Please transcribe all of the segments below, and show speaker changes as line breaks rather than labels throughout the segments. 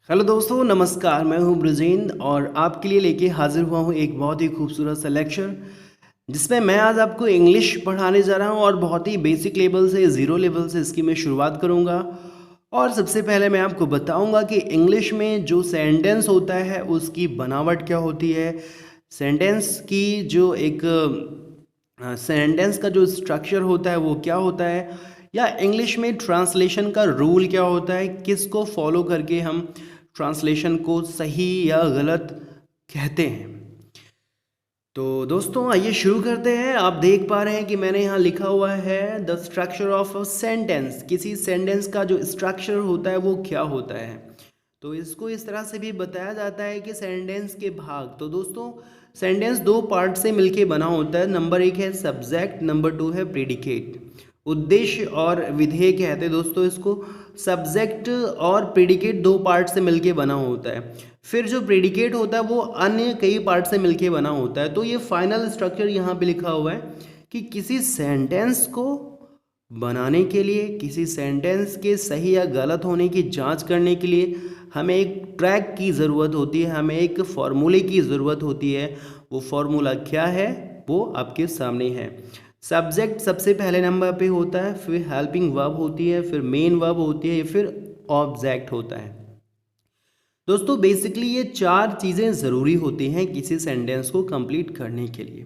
Hello दोस्तों, नमस्कार। मैं हूं ब्रजेंद्र और आपके लिए लेके हाजिर हुआ हूं एक बहुत ही खूबसूरत सा लेक्चर जिसमें मैं आज आपको इंग्लिश पढ़ाने जा रहा हूं और बहुत ही बेसिक लेवल से ज़ीरो लेवल से इसकी मैं शुरुआत करूंगा। और सबसे पहले मैं आपको बताऊंगा कि इंग्लिश में जो सेंटेंस होता है उसकी बनावट क्या होती है, सेंटेंस की जो एक सेंटेंस का जो स्ट्रक्चर होता है वो क्या होता है, या इंग्लिश में ट्रांसलेशन का रूल क्या होता है, किसको फॉलो करके हम ट्रांसलेशन को सही या गलत कहते हैं। तो दोस्तों आइए शुरू करते हैं। आप देख पा रहे हैं कि मैंने यहाँ लिखा हुआ है the structure of a sentence. किसी सेंटेंस का जो स्ट्रक्चर होता है वो क्या होता है। तो इसको इस तरह से भी बताया जाता है कि सेंटेंस के भाग। तो दोस्तों सेंटेंस दो पार्ट से मिलके बना होता है। नंबर एक है सब्जेक्ट, नंबर टू है प्रेडिकेट। उद्देश्य और विधेय कहते हैं दोस्तों इसको। सब्जेक्ट और प्रेडिकेट दो पार्ट से मिलके बना होता है। फिर जो प्रेडिकेट होता है वो अन्य कई पार्ट से मिलके बना होता है। तो ये फाइनल स्ट्रक्चर यहाँ पे लिखा हुआ है कि किसी सेंटेंस को बनाने के लिए, किसी सेंटेंस के सही या गलत होने की जांच करने के लिए हमें एक ट्रैक की ज़रूरत होती है, हमें एक फॉर्मूले की ज़रूरत होती है। वो फॉर्मूला क्या है वो आपके सामने है। सब्जेक्ट सबसे पहले नंबर पे होता है, फिर हेल्पिंग वर्ब होती है, फिर मेन वर्ब होती है, फिर ऑब्जेक्ट होता है। दोस्तों बेसिकली ये चार चीज़ें ज़रूरी होती हैं किसी सेंटेंस को कंप्लीट करने के लिए।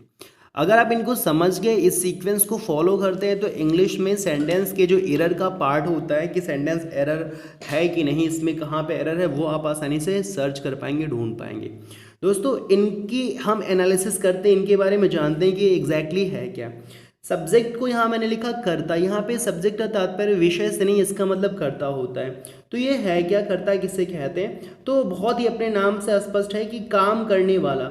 अगर आप इनको समझ गए, इस सीक्वेंस को फॉलो करते हैं, तो इंग्लिश में सेंटेंस के जो एरर का पार्ट होता है कि सेंटेंस एरर है कि नहीं, इसमें कहाँ पे एरर है, वो आप आसानी से सर्च कर पाएंगे, ढूंढ पाएंगे। दोस्तों इनकी हम एनालिसिस करते हैं, इनके बारे में जानते हैं कि एग्जैक्टली है क्या। सब्जेक्ट को यहाँ मैंने लिखा कर्ता। यहाँ पे सब्जेक्ट का तात्पर्य विषय से नहीं, इसका मतलब कर्ता होता है। तो ये है क्या, कर्ता किसे कहते हैं। तो बहुत ही अपने नाम से स्पष्ट है कि काम करने वाला।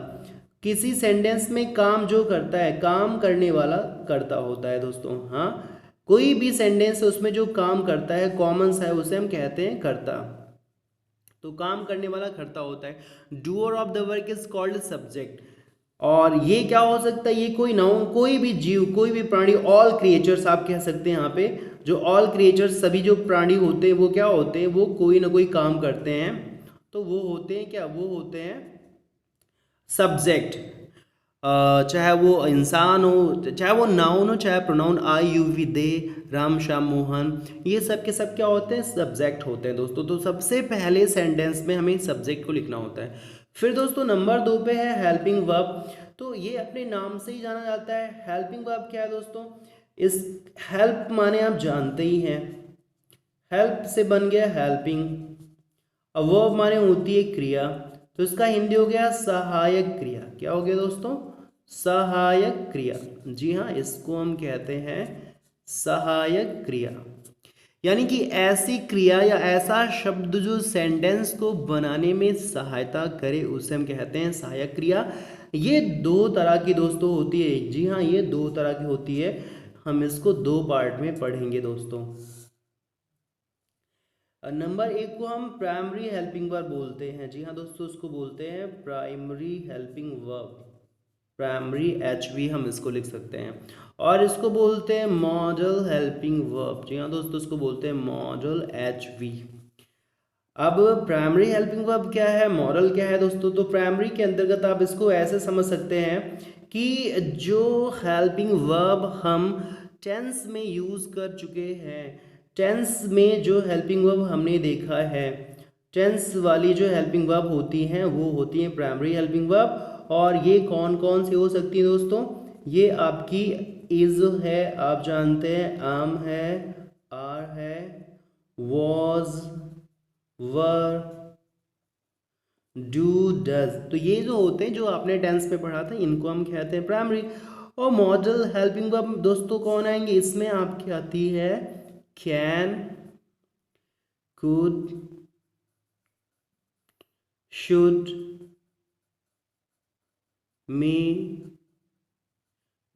किसी सेंटेंस में काम जो करता है, काम करने वाला कर्ता होता है दोस्तों। हाँ, कोई भी सेंटेंस है उसमें जो काम करता है, कॉमन सा है, उसे हम कहते हैं कर्ता। तो काम करने वाला कर्ता होता है। Doer of the work is called subject. और ये क्या हो सकता है, ये कोई नाउन, कोई भी जीव, कोई भी प्राणी, ऑल क्रिएचर्स आप कह सकते हैं। यहाँ पे जो ऑल क्रिएचर्स, सभी जो प्राणी होते हैं वो क्या होते हैं, वो कोई ना कोई काम करते हैं। तो वो होते हैं क्या, वो होते हैं सब्जेक्ट। चाहे वो इंसान हो, चाहे वो नाउन हो, चाहे प्रोनाउन आई यू वी दे, राम श्याम मोहन, ये सब के सब क्या होते हैं, सब्जेक्ट होते हैं दोस्तों। तो सबसे पहले सेंटेंस में हमें सब्जेक्ट को लिखना होता है। फिर दोस्तों नंबर दो पे है हेल्पिंग वर्ब। तो ये अपने नाम से ही जाना जाता है। हेल्पिंग वर्ब क्या है दोस्तों, इस हेल्प माने आप जानते ही हैं, हेल्प से बन गया हेल्पिंग। अब वर्ब माने होती है क्रिया, तो इसका हिंदी हो गया सहायक क्रिया। क्या हो गया दोस्तों, सहायक क्रिया। जी हाँ, इसको हम कहते हैं सहायक क्रिया। यानी कि ऐसी क्रिया या ऐसा शब्द जो सेंटेंस को बनाने में सहायता करे उसे हम कहते हैं सहायक क्रिया। ये दो तरह की दोस्तों होती है। जी हाँ, ये दो तरह की होती है। हम इसको दो पार्ट में पढ़ेंगे दोस्तों। नंबर एक को हम प्राइमरी हेल्पिंग वर्ब बोलते हैं। जी हाँ दोस्तों, उसको बोलते हैं primary helping verb. Primary H we हम इसको लिख सकते हैं। और इसको बोलते हैं मॉडल हेल्पिंग वर्ब। जी हाँ दोस्तों, इसको बोलते हैं मॉडल एच वी। अब प्राइमरी हेल्पिंग वर्ब क्या है, मॉडल क्या है दोस्तों। तो प्राइमरी के अंतर्गत आप इसको ऐसे समझ सकते हैं कि जो हेल्पिंग वर्ब हम टेंस में यूज़ कर चुके हैं, टेंस में जो हेल्पिंग वर्ब हमने देखा है, टेंस वाली जो हेल्पिंग वर्ब होती हैं वो होती हैं प्राइमरी हेल्पिंग वर्ब। और ये कौन कौन सी हो सकती है दोस्तों, ये आपकी इज है, आप जानते हैं, आम है, आर है, वॉज, वर, डू, डज। तो ये जो होते हैं, जो आपने टेंस में पढ़ा था, इनको हम कहते हैं प्राइमरी। और मॉडल हेल्पिंग वर्ब दोस्तों कौन आएंगे इसमें, आपकी आती है can, could, should, may,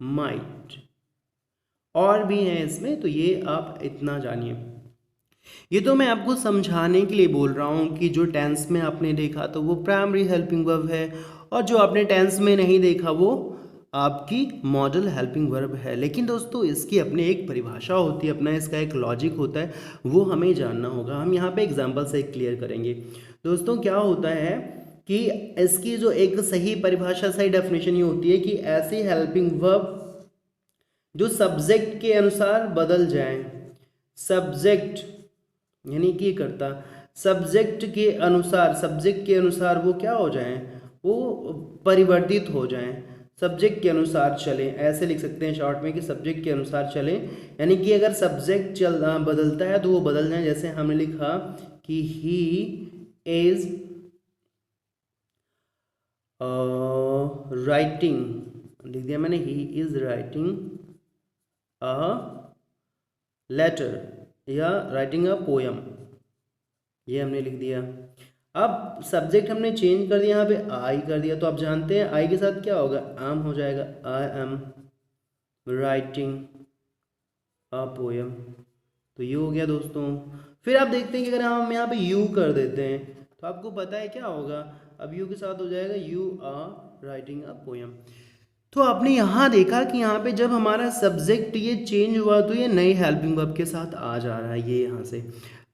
might, और भी हैं इसमें। तो ये आप इतना जानिए। ये तो मैं आपको समझाने के लिए बोल रहा हूँ कि जो टेंस में आपने देखा तो वो प्राइमरी हेल्पिंग वर्ब है, और जो आपने टेंस में नहीं देखा वो आपकी मॉडल हेल्पिंग वर्ब है। लेकिन दोस्तों इसकी अपनी एक परिभाषा होती है, अपना इसका एक लॉजिक होता है, वो हमें जानना होगा। हम यहाँ पे एग्जांपल से क्लियर करेंगे। दोस्तों क्या होता है कि इसकी जो एक सही परिभाषा, सही डेफिनेशन ये होती है कि ऐसी हेल्पिंग वर्ब जो सब्जेक्ट के अनुसार बदल जाए। सब्जेक्ट यानी कि करता सब्जेक्ट के अनुसार वो क्या हो जाए, वो परिवर्तित हो जाएं, सब्जेक्ट के अनुसार चलें। ऐसे लिख सकते हैं शॉर्ट में कि सब्जेक्ट के अनुसार चलें, यानी कि अगर सब्जेक्ट बदलता है तो वो बदल जाए। जैसे हमने लिखा कि ही इज राइटिंग, लिख दिया मैंने, he is writing a letter या राइटिंग अ पोयम, ये हमने लिख दिया। अब सब्जेक्ट हमने चेंज कर दिया, यहाँ पे आई कर दिया, तो आप जानते हैं आई के साथ क्या होगा, एम हो जाएगा। I am writing a poem, तो ये हो गया दोस्तों। फिर आप देखते हैं कि अगर हम यहाँ पे यू कर देते हैं तो आपको पता है क्या होगा, अब यू के साथ हो जाएगा you are writing a poem. तो आपने यहाँ देखा कि यहाँ पे जब हमारा सब्जेक्ट ये चेंज हुआ तो ये नई हेल्पिंग वर्ब के साथ आ जा रहा है, ये यहाँ से,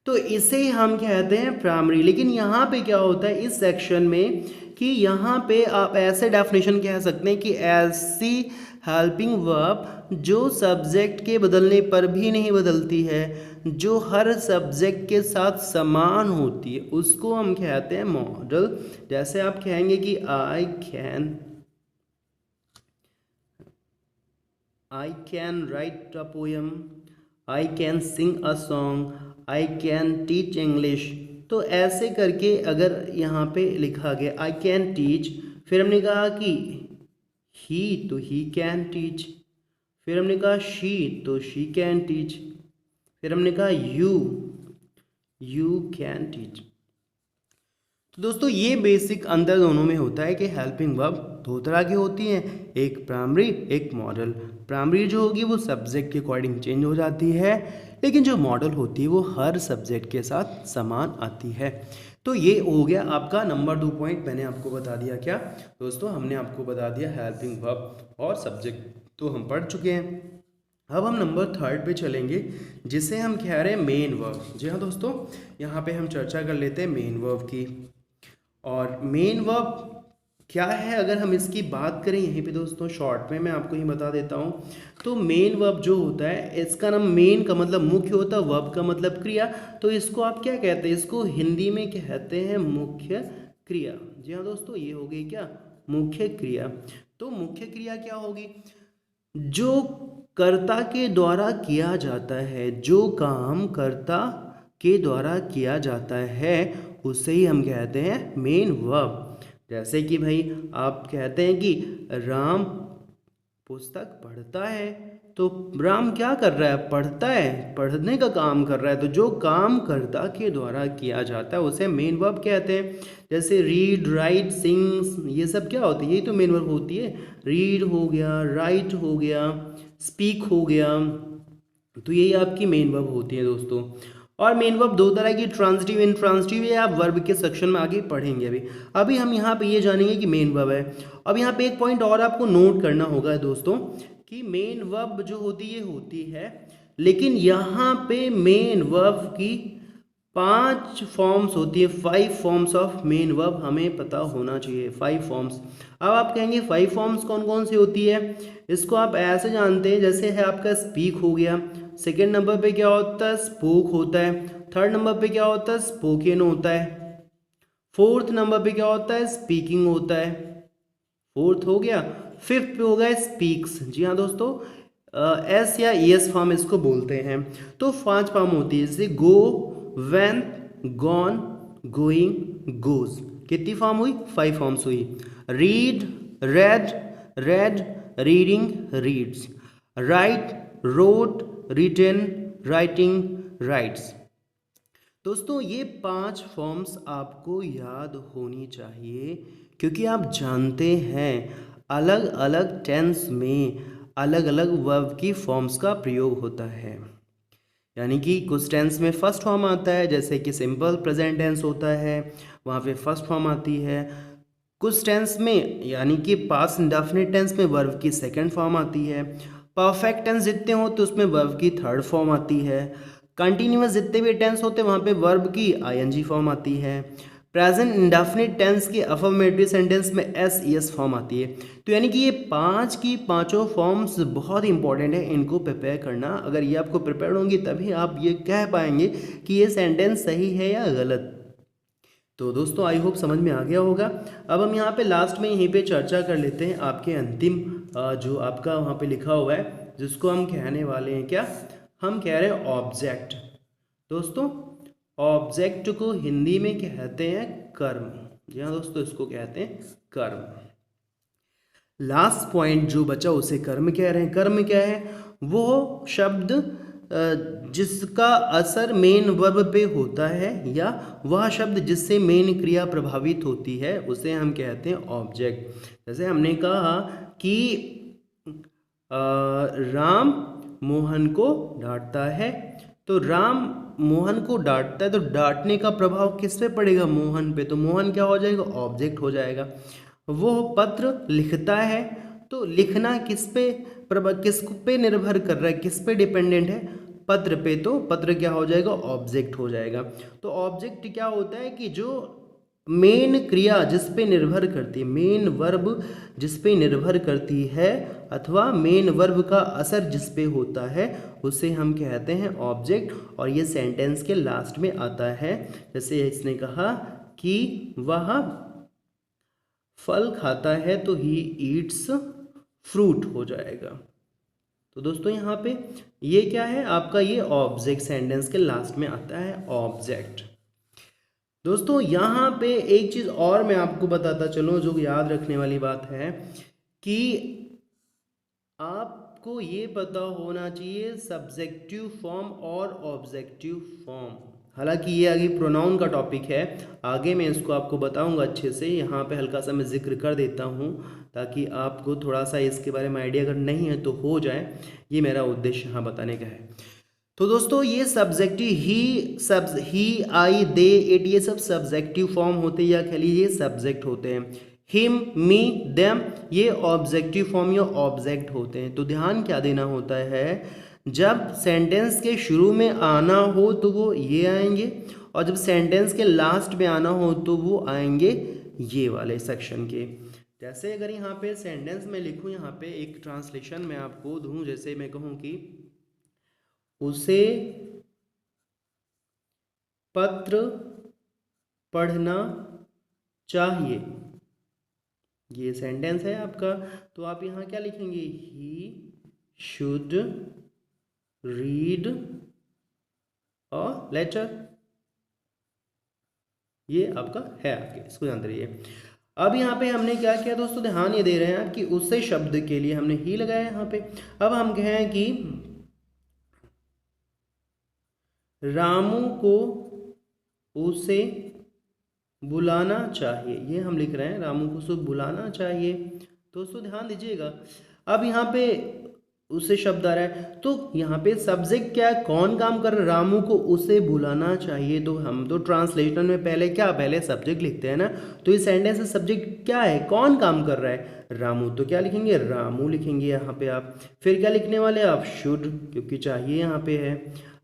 तो इसे हम कहते हैं प्राइमरी। लेकिन यहाँ पे क्या होता है इस सेक्शन में कि यहाँ पे आप ऐसे डेफिनेशन कह सकते हैं कि ऐसी हेल्पिंग वर्ब जो सब्जेक्ट के बदलने पर भी नहीं बदलती है, जो हर सब्जेक्ट के साथ समान होती है, उसको हम कहते हैं मॉडल। जैसे आप कहेंगे कि I can write a poem, I can sing a song, I can teach English। तो ऐसे करके अगर यहाँ पे लिखा गया I can teach, फिर हमने कहा कि he, तो he can teach, फिर हमने कहा she, तो she can teach, फिर हमने कहा you can teach। तो दोस्तों ये बेसिक अंतर दोनों में होता है कि हेल्पिंग वर्ब दो तरह की होती हैं, एक प्राइमरी एक मॉडल। प्राइमरी जो होगी वो सब्जेक्ट के अकॉर्डिंग चेंज हो जाती है, लेकिन जो मॉडल होती है वो हर सब्जेक्ट के साथ समान आती है। तो ये हो गया आपका नंबर 2 पॉइंट, मैंने आपको बता दिया क्या दोस्तों, हमने आपको बता दिया हेल्पिंग वर्ब और सब्जेक्ट तो हम पढ़ चुके हैं। अब हम नंबर 3 पे चलेंगे जिसे हम कह रहे हैं मेन वर्ब। जी हाँ दोस्तों, यहाँ पे हम चर्चा कर लेते हैं मेन वर्ब की। और मेन वर्ब क्या है अगर हम इसकी बात करें यहीं पे दोस्तों, शॉर्ट में मैं आपको ही बता देता हूँ। तो मेन वर्ब जो होता है, इसका नाम मेन का मतलब मुख्य होता है, वर्ब का मतलब क्रिया। तो इसको आप क्या कहते हैं, इसको हिंदी में कहते हैं मुख्य क्रिया। जी हाँ दोस्तों, ये हो गई क्या, मुख्य क्रिया। तो मुख्य क्रिया क्या होगी, जो कर्ता के द्वारा किया जाता है, जो काम कर्ता के द्वारा किया जाता है उसे ही हम कहते हैं मेन वर्ब। जैसे कि भाई आप कहते हैं कि राम पुस्तक पढ़ता है, तो राम क्या कर रहा है, पढ़ता है, पढ़ने का काम कर रहा है। तो जो काम कर्ता के द्वारा किया जाता है उसे मेन वर्ब कहते हैं। जैसे रीड, राइट, सिंग्स, ये सब क्या होती है, यही तो मेन वर्ब होती है। रीड हो गया, राइट हो गया, स्पीक हो गया, तो यही आपकी मेन वर्ब होती है दोस्तों। और मेन वर्ब दो तरह की, ट्रांजिटिव, इंट्रांजिटिव, ये आप वर्ब के सेक्शन में आगे पढ़ेंगे। अभी हम यहाँ पे ये जानेंगे कि मेन वर्ब है। अब यहाँ पे एक पॉइंट और आपको नोट करना होगा दोस्तों कि मेन वर्ब जो होती है होती है, लेकिन यहाँ पे मेन वर्ब की 5 फॉर्म्स होती है, 5 फॉर्म्स ऑफ मेन वर्ब हमें पता होना चाहिए, 5 फॉर्म्स। अब आप कहेंगे 5 फॉर्म्स कौन कौन सी होती है, इसको आप ऐसे जानते हैं जैसे है आपका स्पीक हो गया, सेकेंड नंबर पे क्या होता है, स्पोक होता है, थर्ड नंबर पे क्या होता है, स्पोकन होता है, फोर्थ नंबर पे क्या होता है, स्पीकिंग होता है, फोर्थ हो गया, फिफ्थ पे हो गया स्पीक्स। जी हाँ दोस्तों, एस या एस फॉर्म इसको बोलते हैं। तो 5 फॉर्म होती है, जैसे go, went, gone, going, goes. कितनी फॉर्म हुई, 5 फॉर्म्स हुई। Read, read, read, reading, reads, write, wrote, written, writing, writes. दोस्तों ये 5 फॉर्म्स आपको याद होनी चाहिए, क्योंकि आप जानते हैं अलग अलग टेंस में अलग अलग वर्ब की फॉर्म्स का प्रयोग होता है। यानी कि कुछ टेंस में फर्स्ट फॉर्म आता है, जैसे कि सिंपल प्रेजेंट टेंस होता है, वहाँ पे फर्स्ट फॉर्म आती है। कुछ टेंस में यानी कि पास्ट इंडेफिनिट टेंस में वर्ब की सेकंड फॉर्म आती है। परफेक्ट टेंस जितने हो तो उसमें वर्ब की थर्ड फॉर्म आती है। कंटिन्यूअस जितने भी टेंस होते हैं वहाँ पे वर्ब की आईएनजी फॉर्म आती है। प्रेजेंट इंडेफिनिट टेंस की अफर्मेटिव सेंटेंस में एस ई एस फॉर्म आती है। तो यानी कि ये पांच की पांचों फॉर्म्स बहुत इंपॉर्टेंट है, इनको प्रिपेयर करना। अगर ये आपको प्रिपेयर होंगी तभी आप ये कह पाएंगे कि ये सेंटेंस सही है या गलत। तो दोस्तों आई होप समझ में आ गया होगा। अब हम यहाँ पे लास्ट में यहीं पे चर्चा कर लेते हैं आपके अंतिम जो आपका वहाँ पे लिखा हुआ है, जिसको हम कहने वाले हैं क्या, हम कह रहे हैं ऑब्जेक्ट। दोस्तों ऑब्जेक्ट को हिंदी में कहते हैं कर्म। जी हाँ दोस्तों, इसको कहते हैं कर्म। लास्ट पॉइंट जो बचा उसे कर्म कह रहे हैं। कर्म क्या है, वो शब्द जिसका असर मेन वर्ब पे होता है या वह शब्द जिससे मेन क्रिया प्रभावित होती है उसे हम कहते हैं ऑब्जेक्ट। जैसे हमने कहा कि राम मोहन को डांटता है, तो राम मोहन को डांटता है तो डांटने का प्रभाव किस पे पड़ेगा, मोहन पे, तो मोहन क्या हो जाएगा, ऑब्जेक्ट हो जाएगा। वो पत्र लिखता है तो लिखना किस पे निर्भर कर रहा है, किस पे डिपेंडेंट है, पत्र पे, तो पत्र क्या हो जाएगा, ऑब्जेक्ट हो जाएगा। तो ऑब्जेक्ट क्या होता है कि जो मेन क्रिया जिस पे निर्भर करती है, मेन वर्ब जिस पे निर्भर करती है अथवा मेन वर्ब का असर जिस पे होता है उसे हम कहते हैं ऑब्जेक्ट। और ये सेंटेंस के लास्ट में आता है। जैसे इसने कहा कि वह फल खाता है तो ही ईट्स फ्रूट हो जाएगा। तो दोस्तों यहाँ पे ये क्या है आपका, ये ऑब्जेक्ट सेंटेंस के लास्ट में आता है ऑब्जेक्ट। दोस्तों यहाँ पे एक चीज़ और मैं आपको बताता चलूँ जो याद रखने वाली बात है कि आपको ये पता होना चाहिए सब्जेक्टिव फॉर्म और ऑब्जेक्टिव फॉर्म। हालांकि ये आगे प्रोनाउन का टॉपिक है, आगे मैं इसको आपको बताऊंगा अच्छे से। यहाँ पे हल्का सा मैं जिक्र कर देता हूँ ताकि आपको थोड़ा सा इसके बारे में आइडिया अगर नहीं है तो हो जाए, ये मेरा उद्देश्य यहाँ बताने का है। तो दोस्तों ये subjective he I they it ये सब सब्जेक्टिव फॉर्म होते हैं या कह लीजिए सब्जेक्ट होते हैं। हिम मी देम ये ऑब्जेक्टिव फॉर्म या ऑब्जेक्ट होते हैं। तो ध्यान क्या देना होता है, जब सेंटेंस के शुरू में आना हो तो वो ये आएंगे और जब सेंटेंस के लास्ट में आना हो तो वो आएंगे ये वाले सेक्शन के। जैसे अगर यहाँ पे सेंटेंस में लिखूँ, यहाँ पे एक ट्रांसलेशन मैं आपको दूँ, जैसे मैं कहूँ कि उसे पत्र पढ़ना चाहिए, ये सेंटेंस है आपका। तो आप यहाँ क्या लिखेंगे, he should read a letter, ये आपका है आगे, इसको जानते रहिए। अब यहाँ पे हमने क्या किया दोस्तों, ध्यान ये दे रहे हैं कि उससे शब्द के लिए हमने ही लगाया यहाँ पे। अब हम कहें कि रामू को उसे बुलाना चाहिए, ये हम लिख रहे हैं रामू को उसे बुलाना चाहिए। दोस्तों ध्यान दीजिएगा, अब यहाँ पे उसे शब्द आ रहा है तो यहाँ पे सब्जेक्ट क्या है, कौन काम कर रहा है, रामू को उसे बुलाना चाहिए। तो हम तो ट्रांसलेशन में पहले सब्जेक्ट लिखते हैं ना, तो इस सेंटेंस में सब्जेक्ट क्या है, कौन काम कर रहा है, रामू। तो क्या लिखेंगे, रामू लिखेंगे यहाँ पे आप। फिर क्या लिखने वाले आप, शुड, क्योंकि चाहिए यहाँ पे है।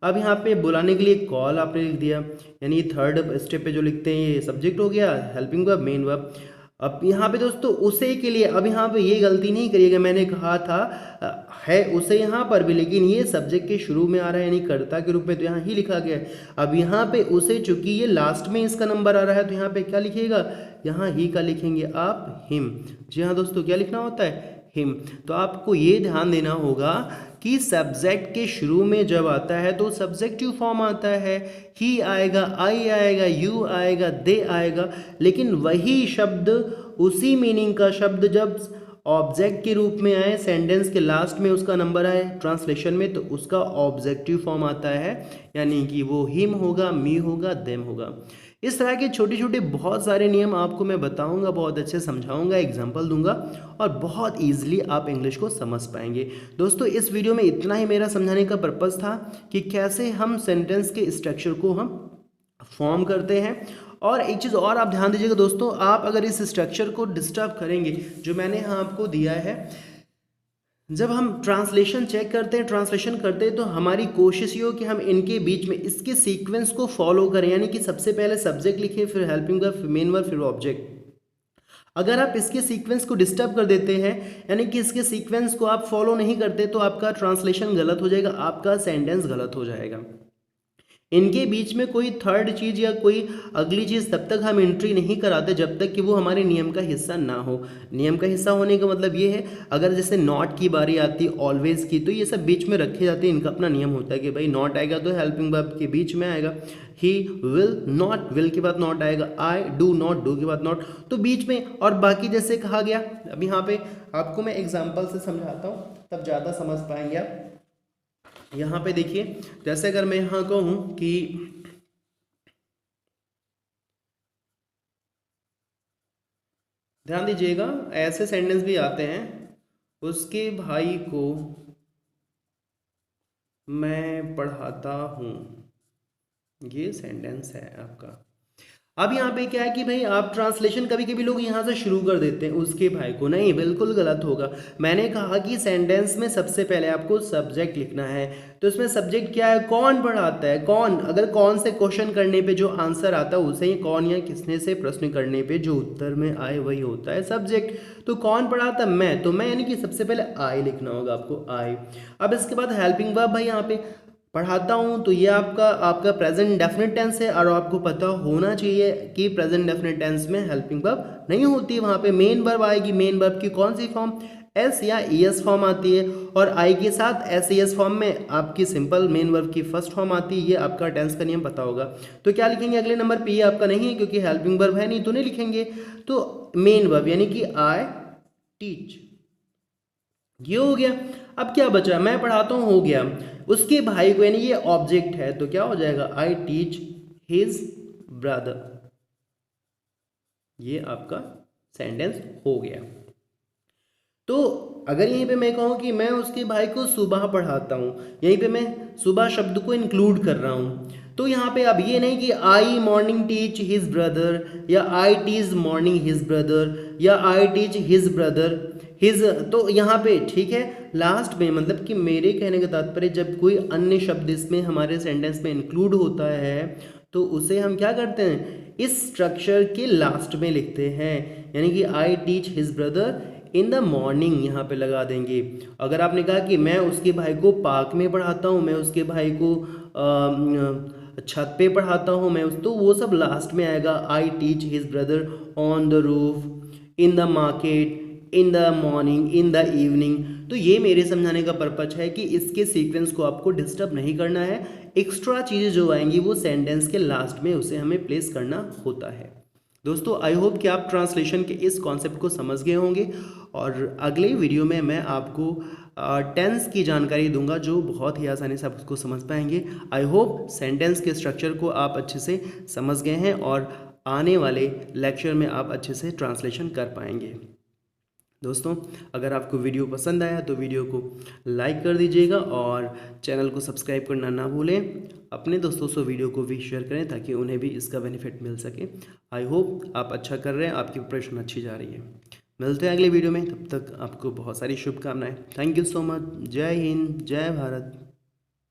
अब यहाँ पे बुलाने के लिए कॉल आपने लिख दिया, यानी थर्ड स्टेप पे जो लिखते हैं ये सब्जेक्ट हो गया, हेल्पिंग वर्ब, मेन वर्ब। अब यहाँ पे दोस्तों उसे के लिए, अब यहाँ पे ये गलती नहीं करिएगा, मैंने कहा था है उसे यहाँ पर भी, लेकिन ये सब्जेक्ट के शुरू में आ रहा है यानी कर्ता के रूप में, तो यहाँ ही लिखा गया है। अब यहाँ पे उसे चूंकि ये लास्ट में इसका नंबर आ रहा है तो यहाँ पे क्या लिखिएगा, यहाँ ही का लिखेंगे आप, हिम। जी हाँ दोस्तों, क्या लिखना होता है, हिम। तो आपको ये ध्यान देना होगा कि सब्जेक्ट के शुरू में जब आता है तो सब्जेक्टिव फॉर्म आता है, ही आएगा, आई आएगा, यू आएगा, दे आएगा। लेकिन वही शब्द, उसी मीनिंग का शब्द जब ऑब्जेक्ट के रूप में आए, सेंटेंस के लास्ट में उसका नंबर आए ट्रांसलेशन में, तो उसका ऑब्जेक्टिव फॉर्म आता है, यानी कि वो हिम होगा, मी होगा, देम होगा। इस तरह के छोटे छोटे बहुत सारे नियम आपको मैं बताऊंगा, बहुत अच्छे समझाऊंगा, एग्जाम्पल दूंगा और बहुत ईजिली आप इंग्लिश को समझ पाएंगे। दोस्तों इस वीडियो में इतना ही मेरा समझाने का पर्पज़ था कि कैसे हम सेंटेंस के स्ट्रक्चर को हम फॉर्म करते हैं और एक चीज़ और आप ध्यान दीजिएगा दोस्तों, आप अगर इस स्ट्रक्चर को डिस्टर्ब करेंगे जो मैंने यहाँ आपको दिया है, जब हम ट्रांसलेशन चेक करते हैं, ट्रांसलेशन करते हैं, तो हमारी कोशिश ये हो कि हम इनके बीच में इसके सीक्वेंस को फॉलो करें, यानी कि सबसे पहले सब्जेक्ट लिखें, फिर हेल्पिंग वर्ब, फिर मेन वर्ब, फिर ऑब्जेक्ट। अगर आप इसके सीक्वेंस को डिस्टर्ब कर देते हैं, यानी कि इसके सीक्वेंस को आप फॉलो नहीं करते, तो आपका ट्रांसलेशन गलत हो जाएगा, आपका सेंटेंस गलत हो जाएगा। इनके बीच में कोई थर्ड चीज़ या कोई अगली चीज़ तब तक हम एंट्री नहीं कराते जब तक कि वो हमारे नियम का हिस्सा ना हो। नियम का हिस्सा होने का मतलब ये है, अगर जैसे नॉट की बारी आती है, ऑलवेज की, तो ये सब बीच में रखे जाते हैं, इनका अपना नियम होता है कि भाई नॉट आएगा तो हेल्पिंग वर्ब के बीच में आएगा, ही विल नॉट, विल के बाद नॉट आएगा, आई डू नॉट, डू के बाद नॉट, तो बीच में। और बाकी जैसे कहा गया, अब यहाँ पे आपको मैं एग्जाम्पल से समझाता हूँ, तब ज़्यादा समझ पाएंगे आप। यहाँ पे देखिए, जैसे अगर मैं यहाँ कहूँ कि ध्यान दीजिएगा, ऐसे सेंटेंस भी आते हैं, उसके भाई को मैं पढ़ाता हूँ, ये सेंटेंस है आपका। अब यहाँ पे क्या है कि भाई आप ट्रांसलेशन कभी कभी लोग यहाँ से शुरू कर देते हैं, उसके भाई को, नहीं, बिल्कुल गलत होगा। मैंने कहा कि सेंटेंस में सबसे पहले आपको सब्जेक्ट लिखना है, तो इसमें सब्जेक्ट क्या है, कौन पढ़ाता है, कौन। अगर कौन से क्वेश्चन करने पे जो आंसर आता है उसे ही कौन, या किसने से प्रश्न करने पे जो उत्तर में आए वही होता है सब्जेक्ट। तो कौन पढ़ाता, मैं, तो मैं यानी कि सबसे पहले आई लिखना होगा आपको, आई। अब इसके बाद हेल्पिंग वर्ब, भाई यहाँ पे पढ़ाता हूँ, तो ये आपका प्रेजेंट डेफिनेट टेंस है, और आपको पता होना चाहिए कि प्रेजेंट डेफिनेट टेंस में हेल्पिंग वर्ब नहीं होती है, वहाँ पे मेन वर्ब आएगी। मेन वर्ब की कौन सी फॉर्म, एस या ईएस फॉर्म आती है, और आई के साथ एस ईएस फॉर्म में आपकी सिंपल मेन वर्ब की फर्स्ट फॉर्म आती है। ये आपका टेंस का नियम पता होगा। तो क्या लिखेंगे अगले नंबर पे, ये आपका नहीं है क्योंकि हेल्पिंग वर्ब है नहीं, तो नहीं लिखेंगे। तो मेन वर्ब यानी कि आई टीच, ये हो गया। अब क्या बचा, मैं पढ़ाता हूँ, हो गया। उसके भाई को, यानी ये ऑब्जेक्ट है, तो क्या हो जाएगा, आई टीच हिज ब्रदर, ये आपका सेंटेंस हो गया। तो अगर यहीं पे मैं कहूँ कि मैं उसके भाई को सुबह पढ़ाता हूँ, यहीं पे मैं सुबह शब्द को इंक्लूड कर रहा हूँ, तो यहाँ पे अब ये नहीं कि I morning teach his brother, या I teach morning his brother, या I teach his brother his, तो यहाँ पे ठीक है, लास्ट में, मतलब कि मेरे कहने का तात्पर्य, जब कोई अन्य शब्द इसमें हमारे सेंटेंस में इंक्लूड होता है तो उसे हम क्या करते हैं, इस स्ट्रक्चर के लास्ट में लिखते हैं। यानी कि आई teach his brother in the morning यहाँ पे लगा देंगे। अगर आपने कहा कि मैं उसके भाई को पार्क में पढ़ाता हूँ, मैं उसके भाई को छत पे पढ़ाता हूँ, तो वो सब लास्ट में आएगा। आई teach his brother on the roof, in the market, in the morning, in the evening. तो ये मेरे समझाने का पर्पज है कि इसके सीक्वेंस को आपको डिस्टर्ब नहीं करना है, एक्स्ट्रा चीज़ें जो आएंगी वो सेंटेंस के लास्ट में उसे हमें प्लेस करना होता है। दोस्तों आई होप कि आप ट्रांसलेशन के इस कॉन्सेप्ट को समझ गए होंगे, और अगले वीडियो में मैं आपको टेंस की जानकारी दूंगा जो बहुत ही आसानी से आप उसको समझ पाएंगे। आई होप सेंटेंस के स्ट्रक्चर को आप अच्छे से समझ गए हैं, और आने वाले लेक्चर में आप अच्छे से ट्रांसलेशन कर पाएंगे। दोस्तों अगर आपको वीडियो पसंद आया तो वीडियो को लाइक कर दीजिएगा, और चैनल को सब्सक्राइब करना ना भूलें। अपने दोस्तों से वीडियो को भी शेयर करें ताकि उन्हें भी इसका बेनिफिट मिल सके। आई होप आप अच्छा कर रहे हैं, आपकी प्रिपरेशन अच्छी जा रही है। मिलते हैं अगले वीडियो में, तब तक आपको बहुत सारी शुभकामनाएं। Thank you so much. जय हिंद, जय भारत।